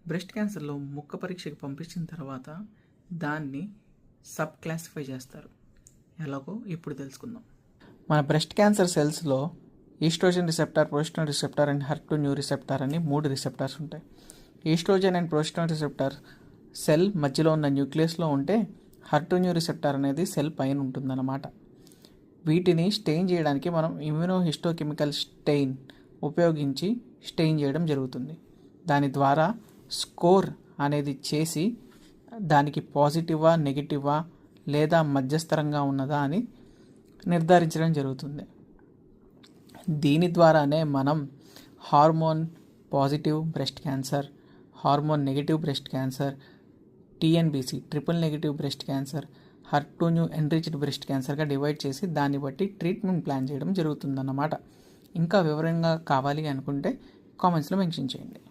Breast క్యాన్సర్లో ముక్క పరీక్షకి పంపించిన తర్వాత దాన్ని సబ్ క్లాసిఫై చేస్తారు. ఎలాగో ఇప్పుడు తెలుసుకుందాం. మన బ్రెస్ట్ క్యాన్సర్ సెల్స్లో oestrogen receptor, progesterone receptor and HER2/neu receptor అని 3 రిసెప్టార్స్ ఉంటాయి. Oestrogen and progesterone receptor cell మధ్యలో ఉన్న న్యూక్లియస్లో ఉంటే HER2/neu రిసెప్టార్ అనేది సెల్ పైన ఉంటుందన్నమాట. వీటిని స్టెయిన్ చేయడానికి మనం ఇమ్యూనోహిస్టోకెమికల్ స్టెయిన్ ఉపయోగించి స్టెయిన్ చేయడం జరుగుతుంది. దాని ద్వారా స్కోర్ అనేది చేసి దానికి పాజిటివా, నెగిటివా లేదా మధ్యస్థరంగా ఉన్నదా అని నిర్ధారించడం జరుగుతుంది. దీని ద్వారానే మనం hormone positive breast cancer, hormone negative breast cancer, TNBC triple negative breast cancer, HER2/neu enriched breast క్యాన్సర్గా డివైడ్ చేసి దాన్ని బట్టి ట్రీట్మెంట్ ప్లాన్ చేయడం జరుగుతుందన్నమాట. ఇంకా వివరంగా కావాలి అనుకుంటే కామెంట్స్లో మెన్షన్ చేయండి.